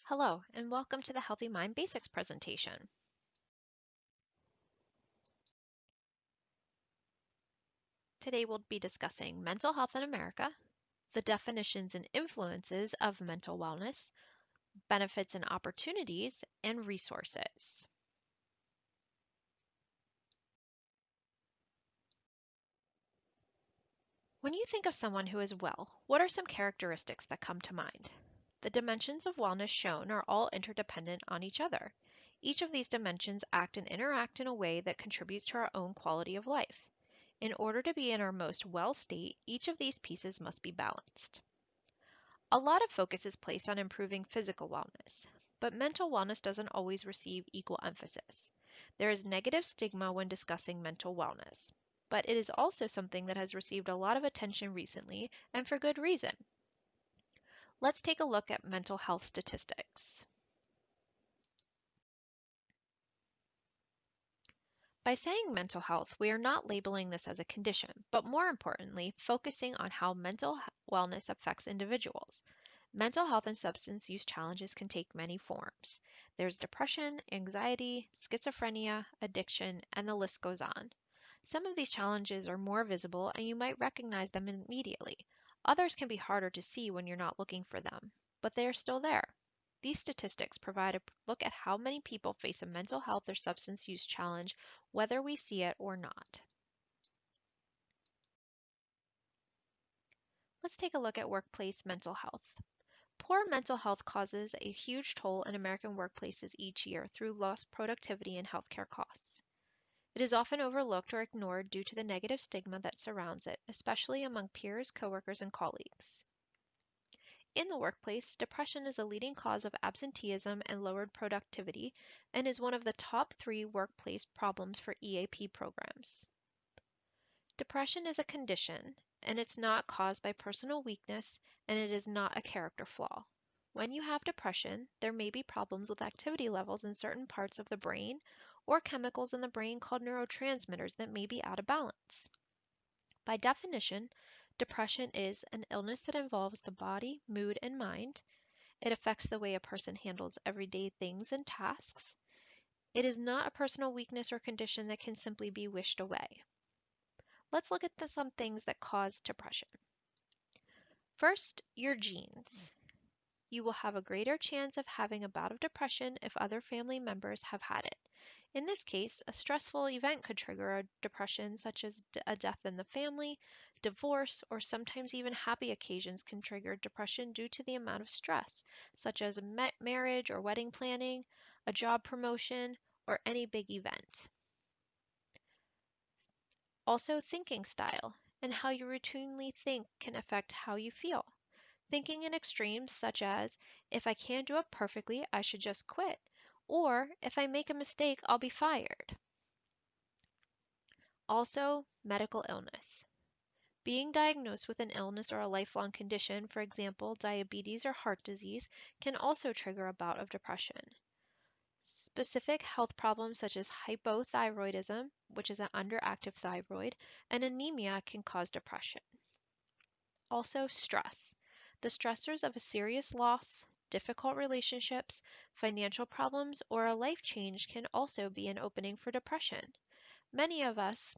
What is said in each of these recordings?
Hello, and welcome to the Healthy Mind Basics presentation. Today we'll be discussing mental health in America, the definitions and influences of mental wellness, benefits and opportunities, and resources. When you think of someone who is well, what are some characteristics that come to mind? The dimensions of wellness shown are all interdependent on each other. Each of these dimensions act and interact in a way that contributes to our own quality of life. In order to be in our most well state, each of these pieces must be balanced. A lot of focus is placed on improving physical wellness, but mental wellness doesn't always receive equal emphasis. There is negative stigma when discussing mental wellness, but it is also something that has received a lot of attention recently, and for good reason. Let's take a look at mental health statistics. By saying mental health, we are not labeling this as a condition, but more importantly, focusing on how mental wellness affects individuals. Mental health and substance use challenges can take many forms. There's depression, anxiety, schizophrenia, addiction, and the list goes on. Some of these challenges are more visible and you might recognize them immediately. Others can be harder to see when you're not looking for them, but they are still there. These statistics provide a look at how many people face a mental health or substance use challenge, whether we see it or not. Let's take a look at workplace mental health. Poor mental health causes a huge toll in American workplaces each year through lost productivity and healthcare costs. It is often overlooked or ignored due to the negative stigma that surrounds it, especially among peers, coworkers, and colleagues. In the workplace, depression is a leading cause of absenteeism and lowered productivity and is one of the top 3 workplace problems for EAP programs. Depression is a condition, and it's not caused by personal weakness, and it is not a character flaw. When you have depression, there may be problems with activity levels in certain parts of the brain or chemicals in the brain called neurotransmitters that may be out of balance. By definition, depression is an illness that involves the body, mood, and mind. It affects the way a person handles everyday things and tasks. It is not a personal weakness or condition that can simply be wished away. Let's look at some things that cause depression. First, your genes. You will have a greater chance of having a bout of depression if other family members have had it. In this case, a stressful event could trigger a depression, such as a death in the family, divorce, or sometimes even happy occasions can trigger depression due to the amount of stress, such as marriage or wedding planning, a job promotion, or any big event. Also, thinking style and how you routinely think can affect how you feel. Thinking in extremes such as, if I can't do it perfectly, I should just quit, or if I make a mistake, I'll be fired. Also, medical illness. Being diagnosed with an illness or a lifelong condition, for example, diabetes or heart disease, can also trigger a bout of depression. Specific health problems such as hypothyroidism, which is an underactive thyroid, and anemia can cause depression. Also, stress. The stressors of a serious loss, difficult relationships, financial problems, or a life change can also be an opening for depression. Many of us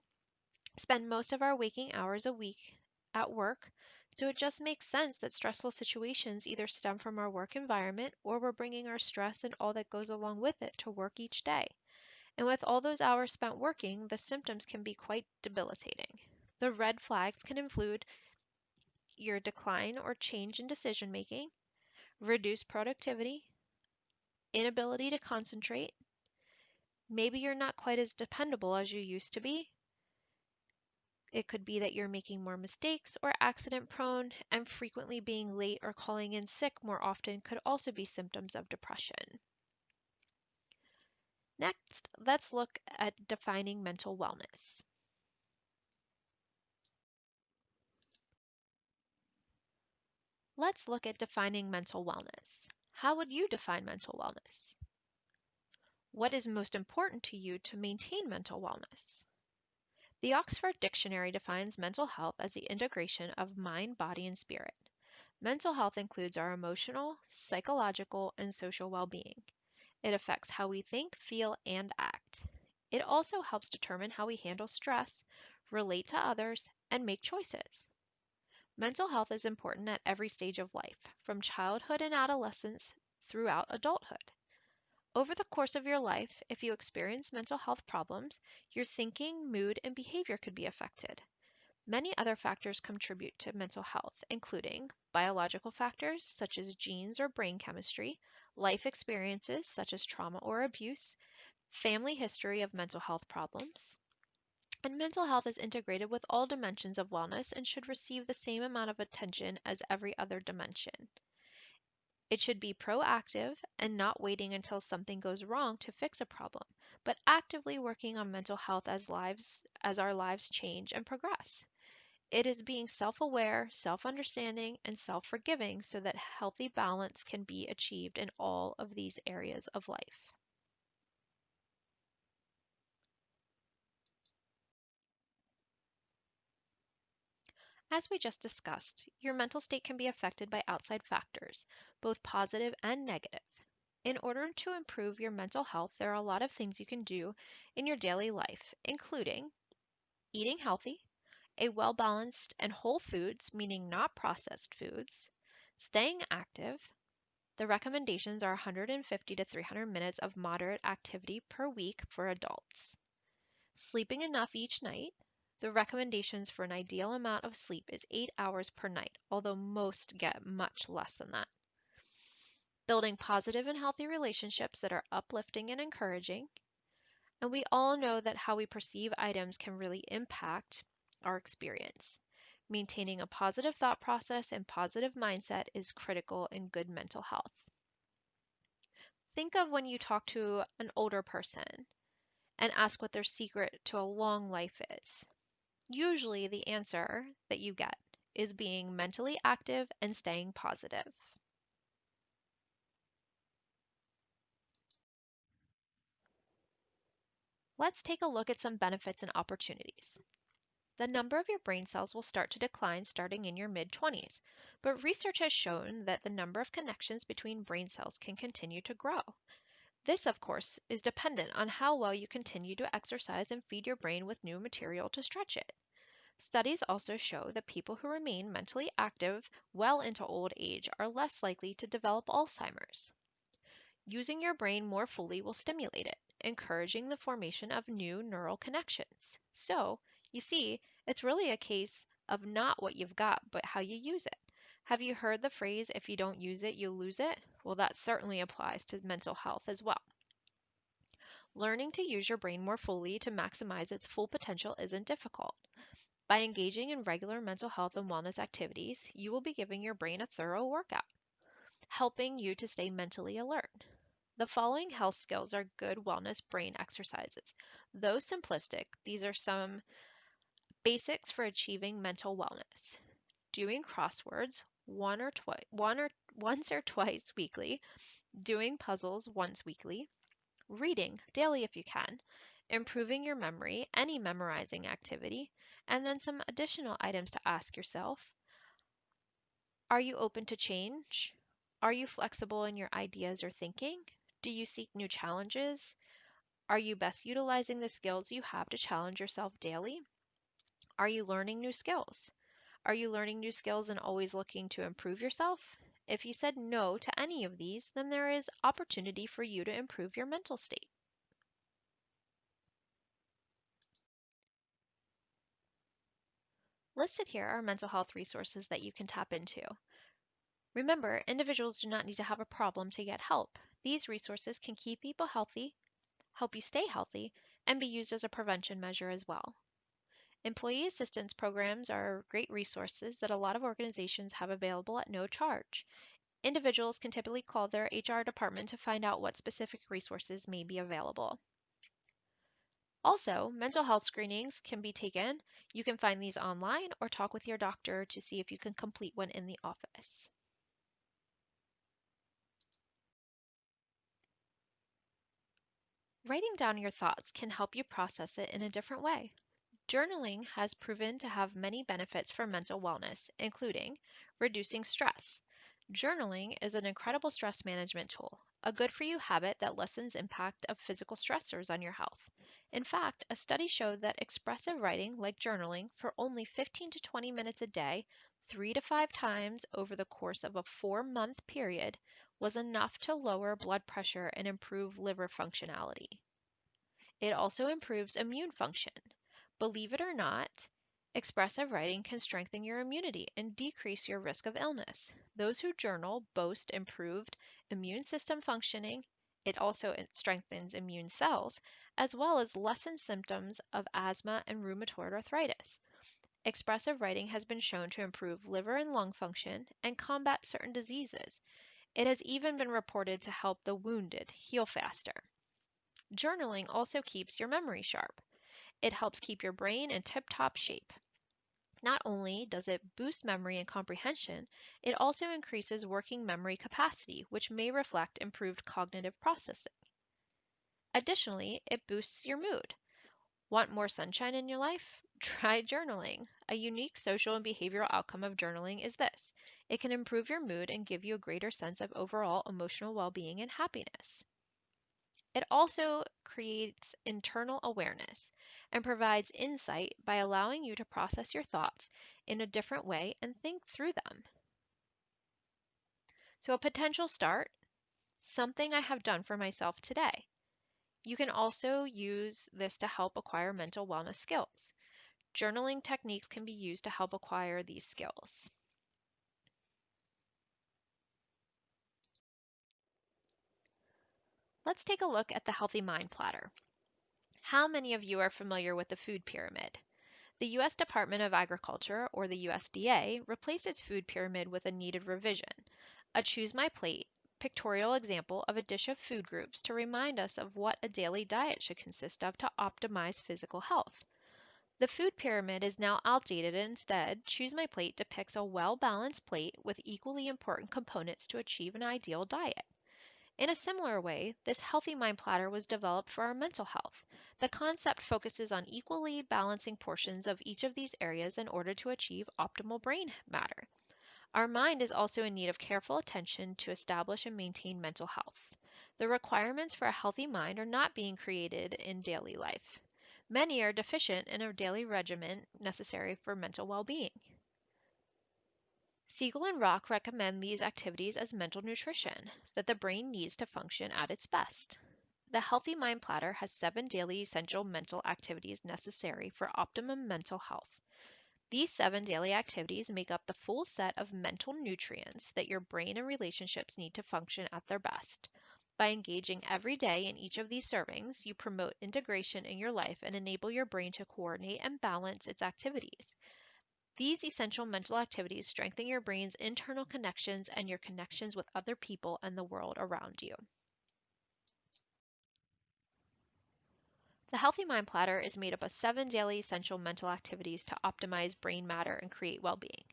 spend most of our waking hours a week at work, so it just makes sense that stressful situations either stem from our work environment or we're bringing our stress and all that goes along with it to work each day. And with all those hours spent working, the symptoms can be quite debilitating. The red flags can include your decline or change in decision making, reduced productivity, inability to concentrate. Maybe you're not quite as dependable as you used to be. It could be that you're making more mistakes or accident prone, and frequently being late or calling in sick more often could also be symptoms of depression. Next, let's look at defining mental wellness. Let's look at defining mental wellness. How would you define mental wellness? What is most important to you to maintain mental wellness? The Oxford Dictionary defines mental health as the integration of mind, body, and spirit. Mental health includes our emotional, psychological, and social well being. It affects how we think, feel, and act. It also helps determine how we handle stress, relate to others, and make choices. Mental health is important at every stage of life, from childhood and adolescence throughout adulthood. Over the course of your life, if you experience mental health problems, your thinking, mood, and behavior could be affected. Many other factors contribute to mental health, including biological factors such as genes or brain chemistry, life experiences such as trauma or abuse, family history of mental health problems. And mental health is integrated with all dimensions of wellness and should receive the same amount of attention as every other dimension. It should be proactive and not waiting until something goes wrong to fix a problem, but actively working on mental health as our lives change and progress. It is being self-aware, self-understanding, and self-forgiving so that healthy balance can be achieved in all of these areas of life. As we just discussed, your mental state can be affected by outside factors, both positive and negative. In order to improve your mental health, there are a lot of things you can do in your daily life, including eating healthy, a well balanced and whole foods, meaning not processed foods, staying active. The recommendations are 150 to 300 minutes of moderate activity per week for adults. Sleeping enough each night. The recommendations for an ideal amount of sleep is 8 hours per night, although most get much less than that. Building positive and healthy relationships that are uplifting and encouraging. And we all know that how we perceive items can really impact our experience. Maintaining a positive thought process and positive mindset is critical in good mental health. Think of when you talk to an older person and ask what their secret to a long life is. Usually, the answer that you get is being mentally active and staying positive. Let's take a look at some benefits and opportunities. The number of your brain cells will start to decline starting in your mid 20s, but research has shown that the number of connections between brain cells can continue to grow. This, of course, is dependent on how well you continue to exercise and feed your brain with new material to stretch it. Studies also show that people who remain mentally active well into old age are less likely to develop Alzheimer's. Using your brain more fully will stimulate it, encouraging the formation of new neural connections. So, you see, it's really a case of not what you've got, but how you use it. Have you heard the phrase, if you don't use it, you lose it? Well, that certainly applies to mental health as well. Learning to use your brain more fully to maximize its full potential isn't difficult. By engaging in regular mental health and wellness activities, you will be giving your brain a thorough workout, helping you to stay mentally alert. The following health skills are good wellness brain exercises. Though simplistic, these are some basics for achieving mental wellness. Doing crosswords once or twice weekly, doing puzzles once weekly, reading daily if you can, improving your memory, any memorizing activity, and then some additional items to ask yourself. Are you open to change? Are you flexible in your ideas or thinking? Do you seek new challenges? Are you best utilizing the skills you have to challenge yourself daily? Are you learning new skills? Are you learning new skills and always looking to improve yourself? If you said no to any of these, then there is opportunity for you to improve your mental state. Listed here are mental health resources that you can tap into. Remember, individuals do not need to have a problem to get help. These resources can keep people healthy, help you stay healthy, and be used as a prevention measure as well. Employee assistance programs are great resources that a lot of organizations have available at no charge. Individuals can typically call their HR department to find out what specific resources may be available. Also, mental health screenings can be taken. You can find these online or talk with your doctor to see if you can complete one in the office. Writing down your thoughts can help you process it in a different way. Journaling has proven to have many benefits for mental wellness, including Reducing stress. Journaling is an incredible stress management tool, a good for you habit that lessens impact of physical stressors on your health. In fact, a study showed that expressive writing like journaling for only 15 to 20 minutes a day, 3 to 5 times over the course of a 4-month period was enough to lower blood pressure and improve liver functionality. It also improves immune function. Believe it or not, expressive writing can strengthen your immunity and decrease your risk of illness. Those who journal boast improved immune system functioning. It also strengthens immune cells, as well as lessens symptoms of asthma and rheumatoid arthritis. Expressive writing has been shown to improve liver and lung function and combat certain diseases. It has even been reported to help the wounded heal faster. Journaling also keeps your memory sharp. It helps keep your brain in tip-top shape. Not only does it boost memory and comprehension, it also increases working memory capacity, which may reflect improved cognitive processing. Additionally, it boosts your mood. Want more sunshine in your life? Try journaling. A unique social and behavioral outcome of journaling is this: it can improve your mood and give you a greater sense of overall emotional well-being and happiness. It also creates internal awareness and provides insight by allowing you to process your thoughts in a different way and think through them. So, a potential start, something I have done for myself today. You can also use this to help acquire mental wellness skills. Journaling techniques can be used to help acquire these skills. Let's take a look at the Healthy Mind Platter. How many of you are familiar with the food pyramid? The U.S. Department of Agriculture, or the USDA, replaced its food pyramid with a needed revision, a Choose My Plate pictorial example of a dish of food groups to remind us of what a daily diet should consist of to optimize physical health. The food pyramid is now outdated and instead, Choose My Plate depicts a well-balanced plate with equally important components to achieve an ideal diet. In a similar way, this Healthy Mind Platter was developed for our mental health. The concept focuses on equally balancing portions of each of these areas in order to achieve optimal brain matter. Our mind is also in need of careful attention to establish and maintain mental health. The requirements for a healthy mind are not being created in daily life. Many are deficient in a daily regimen necessary for mental well-being. Siegel and Rock recommend these activities as mental nutrition that the brain needs to function at its best. The Healthy Mind Platter has 7 daily essential mental activities necessary for optimum mental health. These 7 daily activities make up the full set of mental nutrients that your brain and relationships need to function at their best. By engaging every day in each of these servings, you promote integration in your life and enable your brain to coordinate and balance its activities. These essential mental activities strengthen your brain's internal connections and your connections with other people and the world around you. The Healthy Mind Platter is made up of 7 daily essential mental activities to optimize brain matter and create well-being.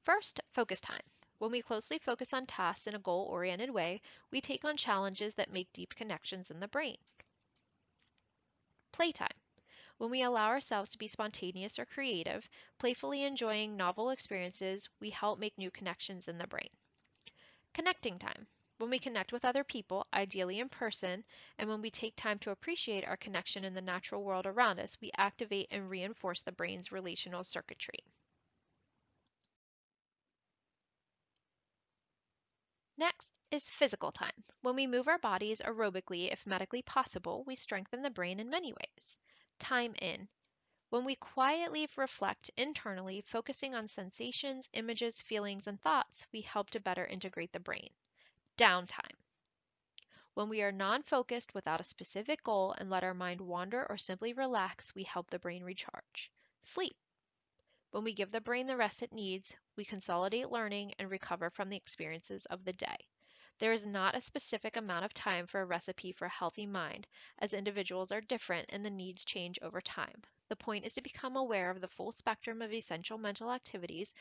First, focus time. When we closely focus on tasks in a goal-oriented way, we take on challenges that make deep connections in the brain. Playtime. When we allow ourselves to be spontaneous or creative, playfully enjoying novel experiences, we help make new connections in the brain. Connecting time. When we connect with other people, ideally in person, and when we take time to appreciate our connection in the natural world around us, we activate and reinforce the brain's relational circuitry. Next is physical time. When we move our bodies aerobically, if medically possible, we strengthen the brain in many ways. Time in. When we quietly reflect internally, focusing on sensations, images, feelings, and thoughts, we help to better integrate the brain. Downtime. When we are non-focused without a specific goal and let our mind wander or simply relax, we help the brain recharge. Sleep. When we give the brain the rest it needs, we consolidate learning and recover from the experiences of the day. There is not a specific amount of time for a recipe for a healthy mind, as individuals are different and the needs change over time. The point is to become aware of the full spectrum of essential mental activities,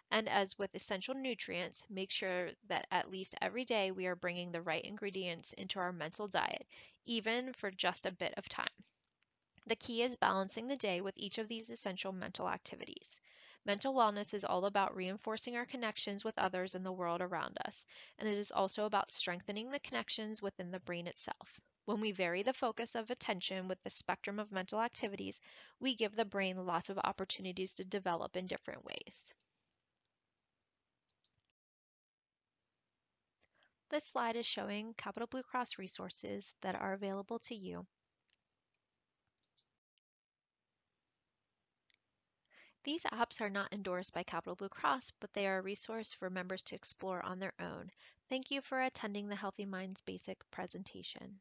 and as with essential nutrients, make sure that at least every day we are bringing the right ingredients into our mental diet, even for just a bit of time. The key is balancing the day with each of these essential mental activities. Mental wellness is all about reinforcing our connections with others and the world around us, and it is also about strengthening the connections within the brain itself. When we vary the focus of attention with the spectrum of mental activities, we give the brain lots of opportunities to develop in different ways. This slide is showing Capital Blue Cross resources that are available to you. These apps are not endorsed by Capital Blue Cross, but they are a resource for members to explore on their own. Thank you for attending the Healthy Minds Basic presentation.